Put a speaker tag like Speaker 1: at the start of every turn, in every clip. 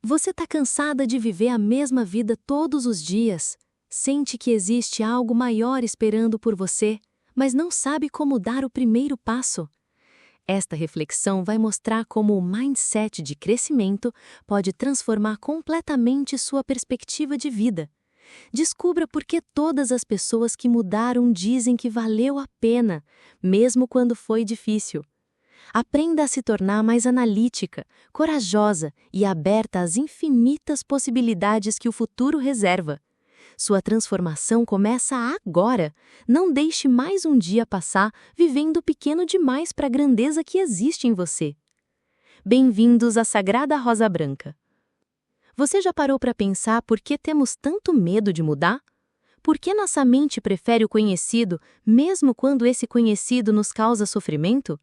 Speaker 1: Você está cansada de viver a mesma vida todos os dias? Sente que existe algo maior esperando por você, mas não sabe como dar o primeiro passo? Esta reflexão vai mostrar como o mindset de crescimento pode transformar completamente sua perspectiva de vida. Descubra por que todas as pessoas que mudaram dizem que valeu a pena, mesmo quando foi difícil. Aprenda a se tornar mais analítica, corajosa e aberta às infinitas possibilidades que o futuro reserva. Sua transformação começa agora. Não deixe mais um dia passar vivendo pequeno demais para a grandeza que existe em você. Bem-vindos à Sagrada Rosa Branca. Você já parou para pensar por que temos tanto medo de mudar? Por que nossa mente prefere o conhecido, mesmo quando esse conhecido nos causa sofrimento?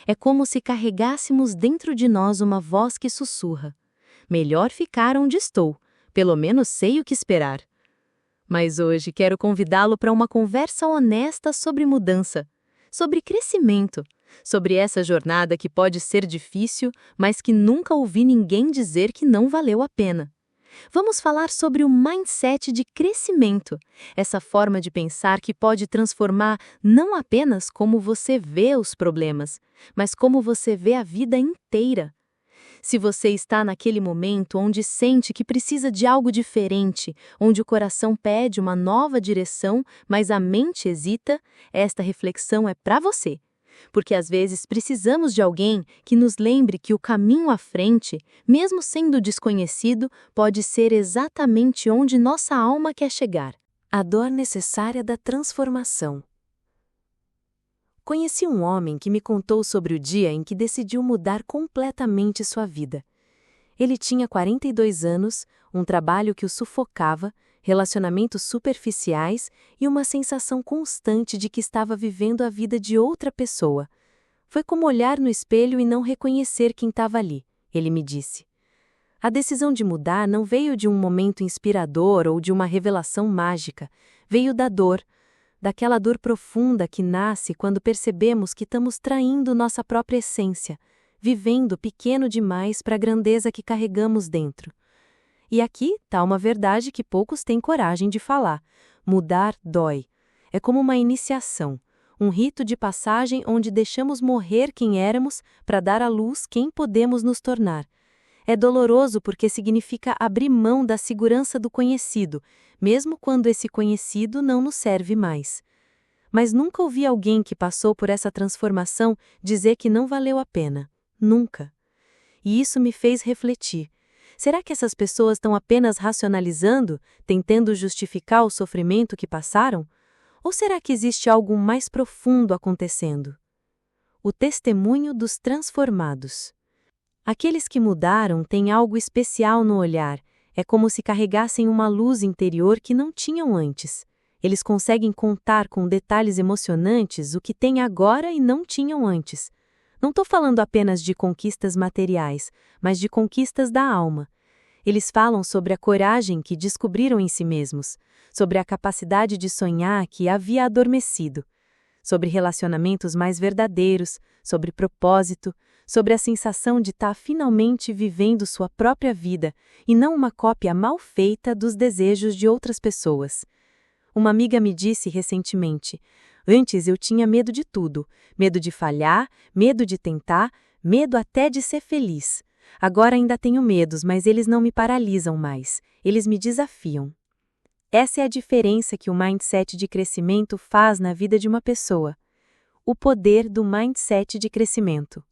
Speaker 1: É como se carregássemos dentro de nós uma voz que sussurra: melhor ficar onde estou, pelo menos sei o que esperar. Mas hoje quero convidá-lo para uma conversa honesta sobre mudança, sobre crescimento, sobre essa jornada que pode ser difícil, mas que nunca ouvi ninguém dizer que não valeu a pena. Vamos falar sobre o mindset de crescimento, essa forma de pensar que pode transformar não apenas como você vê os problemas, mas como você vê a vida inteira. Se você está naquele momento onde sente que precisa de algo diferente, onde o coração pede uma nova direção, mas a mente hesita, esta reflexão é para você. Porque às vezes precisamos de alguém que nos lembre que o caminho à frente, mesmo sendo desconhecido, pode ser exatamente onde nossa alma quer chegar. A dor necessária da transformação. Conheci um homem que me contou sobre o dia em que decidiu mudar completamente sua vida. Ele tinha 42 anos, um trabalho que o sufocava, relacionamentos superficiais e uma sensação constante de que estava vivendo a vida de outra pessoa. Foi como olhar no espelho e não reconhecer quem estava ali, ele me disse. A decisão de mudar não veio de um momento inspirador ou de uma revelação mágica, veio da dor, daquela dor profunda que nasce quando percebemos que estamos traindo nossa própria essência, vivendo pequeno demais para a grandeza que carregamos dentro. E aqui está uma verdade que poucos têm coragem de falar. Mudar dói. É como uma iniciação, um rito de passagem onde deixamos morrer quem éramos para dar à luz quem podemos nos tornar. É doloroso porque significa abrir mão da segurança do conhecido, mesmo quando esse conhecido não nos serve mais. Mas nunca ouvi alguém que passou por essa transformação dizer que não valeu a pena. Nunca. E isso me fez refletir. Será que essas pessoas estão apenas racionalizando, tentando justificar o sofrimento que passaram? Ou será que existe algo mais profundo acontecendo? O testemunho dos transformados. Aqueles que mudaram têm algo especial no olhar, é como se carregassem uma luz interior que não tinham antes. Eles conseguem contar com detalhes emocionantes o que têm agora e não tinham antes. Não estou falando apenas de conquistas materiais, mas de conquistas da alma. Eles falam sobre a coragem que descobriram em si mesmos, sobre a capacidade de sonhar que havia adormecido, sobre relacionamentos mais verdadeiros, sobre propósito, sobre a sensação de estar finalmente vivendo sua própria vida e não uma cópia mal feita dos desejos de outras pessoas. Uma amiga me disse recentemente: antes eu tinha medo de tudo, medo de falhar, medo de tentar, medo até de ser feliz. Agora ainda tenho medos, mas eles não me paralisam mais, eles me desafiam. Essa é a diferença que o mindset de crescimento faz na vida de uma pessoa. O poder do mindset de crescimento.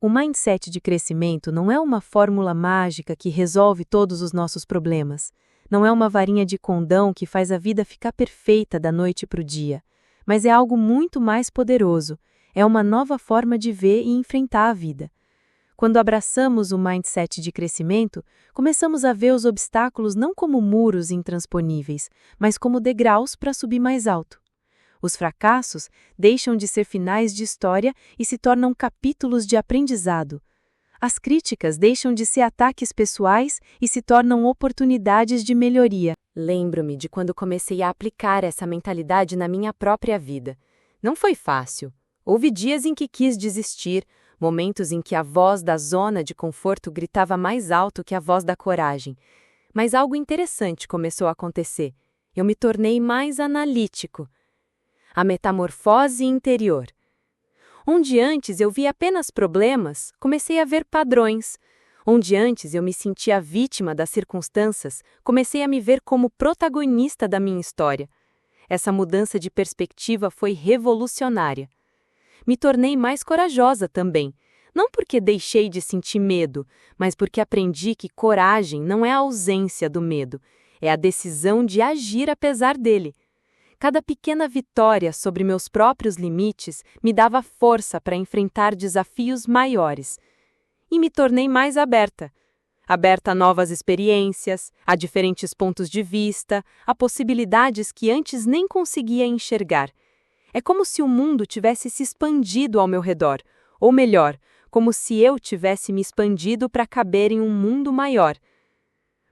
Speaker 1: O mindset de crescimento não é uma fórmula mágica que resolve todos os nossos problemas. Não é uma varinha de condão que faz a vida ficar perfeita da noite para o dia. Mas é algo muito mais poderoso. É uma nova forma de ver e enfrentar a vida. Quando abraçamos o mindset de crescimento, começamos a ver os obstáculos não como muros intransponíveis, mas como degraus para subir mais alto. Os fracassos deixam de ser finais de história e se tornam capítulos de aprendizado. As críticas deixam de ser ataques pessoais e se tornam oportunidades de melhoria. Lembro-me de quando comecei a aplicar essa mentalidade na minha própria vida. Não foi fácil. Houve dias em que quis desistir, Momentos em que a voz da zona de conforto gritava mais alto que a voz da coragem. Mas algo interessante começou a acontecer. Eu me tornei mais analítico. A metamorfose interior. Onde antes eu via apenas problemas, comecei a ver padrões. Onde antes eu me sentia vítima das circunstâncias, comecei a me ver como protagonista da minha história. Essa mudança de perspectiva foi revolucionária. Me tornei mais corajosa também, não porque deixei de sentir medo, mas porque aprendi que coragem não é a ausência do medo, é a decisão de agir apesar dele. Cada pequena vitória sobre meus próprios limites me dava força para enfrentar desafios maiores. E me tornei mais aberta. Aberta a novas experiências, a diferentes pontos de vista, a possibilidades que antes nem conseguia enxergar. É como se o mundo tivesse se expandido ao meu redor, ou melhor, como se eu tivesse me expandido para caber em um mundo maior.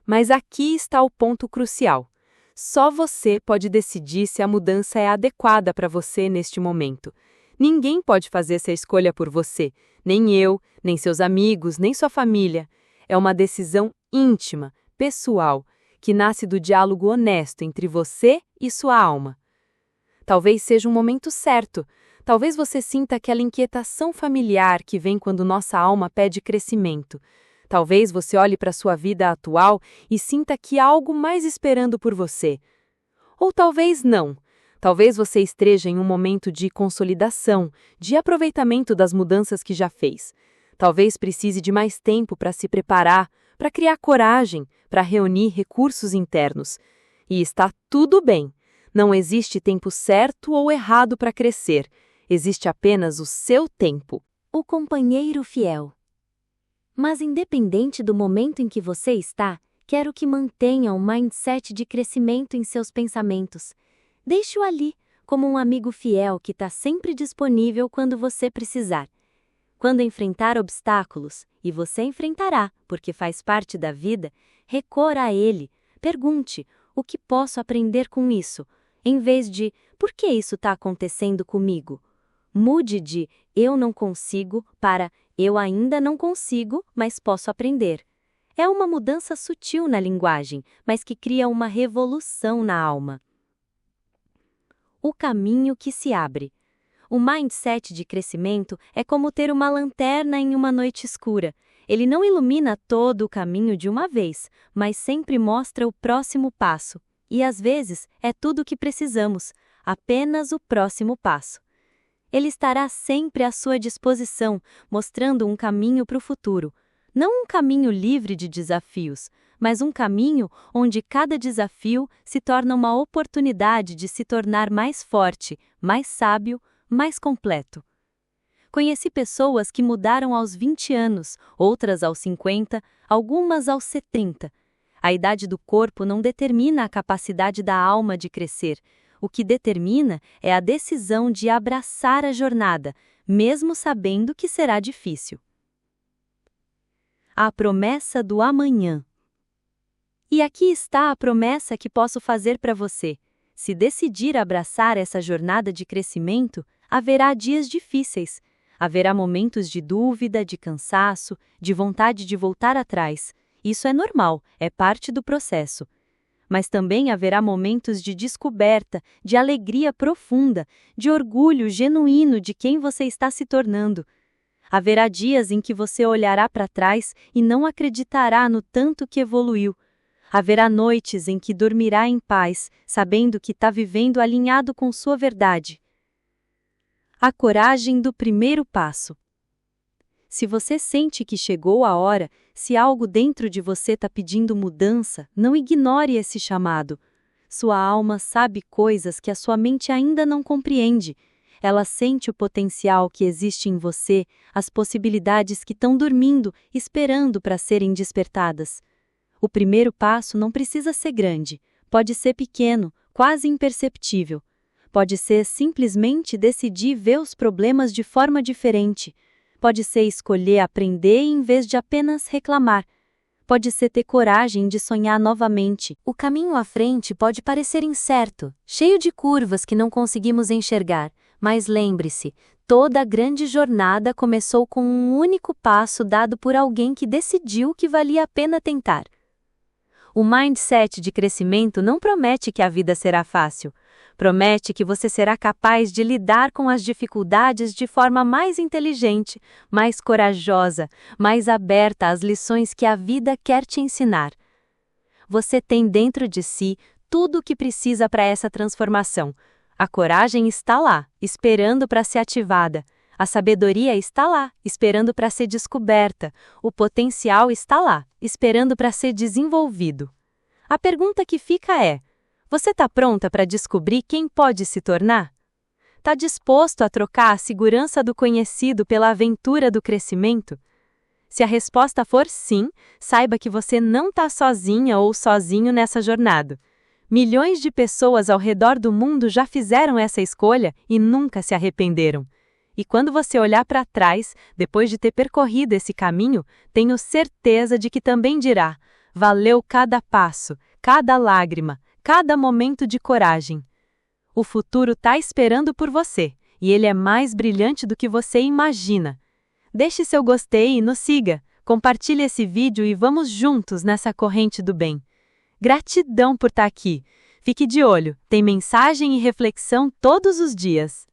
Speaker 1: Mas aqui está o ponto crucial. Só você pode decidir se a mudança é adequada para você neste momento. Ninguém pode fazer essa escolha por você, nem eu, nem seus amigos, nem sua família. É uma decisão íntima, pessoal, que nasce do diálogo honesto entre você e sua alma. Talvez seja um momento certo. Talvez você sinta aquela inquietação familiar que vem quando nossa alma pede crescimento. Talvez você olhe para sua vida atual e sinta que há algo mais esperando por você. Ou talvez não. Talvez você esteja em um momento de consolidação, de aproveitamento das mudanças que já fez. Talvez precise de mais tempo para se preparar, para criar coragem, para reunir recursos internos. E está tudo bem. Não existe tempo certo ou errado para crescer. Existe apenas o seu tempo.
Speaker 2: O companheiro fiel. Mas independente do momento em que você está, quero que mantenha um mindset de crescimento em seus pensamentos. Deixe-o ali, como um amigo fiel que está sempre disponível quando você precisar. Quando enfrentar obstáculos, e você enfrentará, porque faz parte da vida, recorra a ele. Pergunte, o que posso aprender com isso? Em vez de, por que isso está acontecendo comigo? Mude de, eu não consigo, para, eu ainda não consigo, mas posso aprender. É uma mudança sutil na linguagem, mas que cria uma revolução na alma. O caminho que se abre. O mindset de crescimento é como ter uma lanterna em uma noite escura. Ele não ilumina todo o caminho de uma vez, mas sempre mostra o próximo passo. E às vezes é tudo o que precisamos, apenas o próximo passo. Ele estará sempre à sua disposição, mostrando um caminho para o futuro. Não um caminho livre de desafios, mas um caminho onde cada desafio se torna uma oportunidade de se tornar mais forte, mais sábio, mais completo. Conheci pessoas que mudaram aos 20 anos, outras aos 50, algumas aos 70. A idade do corpo não determina a capacidade da alma de crescer. O que determina é a decisão de abraçar a jornada, mesmo sabendo que será difícil. A promessa do amanhã. E aqui está a promessa que posso fazer para você. Se decidir abraçar essa jornada de crescimento, haverá dias difíceis. Haverá momentos de dúvida, de cansaço, de vontade de voltar atrás. Isso é normal, é parte do processo. Mas também haverá momentos de descoberta, de alegria profunda, de orgulho genuíno de quem você está se tornando. Haverá dias em que você olhará para trás e não acreditará no tanto que evoluiu. Haverá noites em que dormirá em paz, sabendo que está vivendo alinhado com sua verdade. A coragem do primeiro passo. Se você sente que chegou a hora, se algo dentro de você está pedindo mudança, não ignore esse chamado. Sua alma sabe coisas que a sua mente ainda não compreende. Ela sente o potencial que existe em você, as possibilidades que estão dormindo, esperando para serem despertadas. O primeiro passo não precisa ser grande, pode ser pequeno, quase imperceptível. Pode ser simplesmente decidir ver os problemas de forma diferente. Pode ser escolher aprender em vez de apenas reclamar. Pode ser ter coragem de sonhar novamente.
Speaker 1: O caminho à frente pode parecer incerto, cheio de curvas que não conseguimos enxergar, mas lembre-se,
Speaker 2: Toda a grande jornada começou com um único passo dado por alguém que decidiu que valia a pena tentar. O mindset de crescimento não promete que a vida será fácil. Promete que você será capaz de lidar com as dificuldades de forma mais inteligente, mais corajosa, mais aberta às lições que a vida quer te ensinar. Você tem dentro de si tudo o que precisa para essa transformação. A coragem está lá, esperando para ser ativada. A sabedoria está lá, esperando para ser descoberta. O potencial está lá, esperando para ser desenvolvido. A pergunta que fica é: você está pronta para descobrir quem pode se tornar? Está disposto a trocar a segurança do conhecido pela aventura do crescimento? Se a resposta for sim, saiba que você não está sozinha ou sozinho nessa jornada. Milhões de pessoas ao redor do mundo já fizeram essa escolha e nunca se arrependeram. E quando você olhar para trás, depois de ter percorrido esse caminho, tenho certeza de que também dirá: valeu cada passo, cada lágrima, cada momento de coragem. O futuro está esperando por você, e ele é mais brilhante do que você imagina. Deixe seu gostei e nos siga, compartilhe esse vídeo e vamos juntos nessa corrente do bem. Gratidão por estar aqui. Fique de olho, tem mensagem e reflexão todos os dias.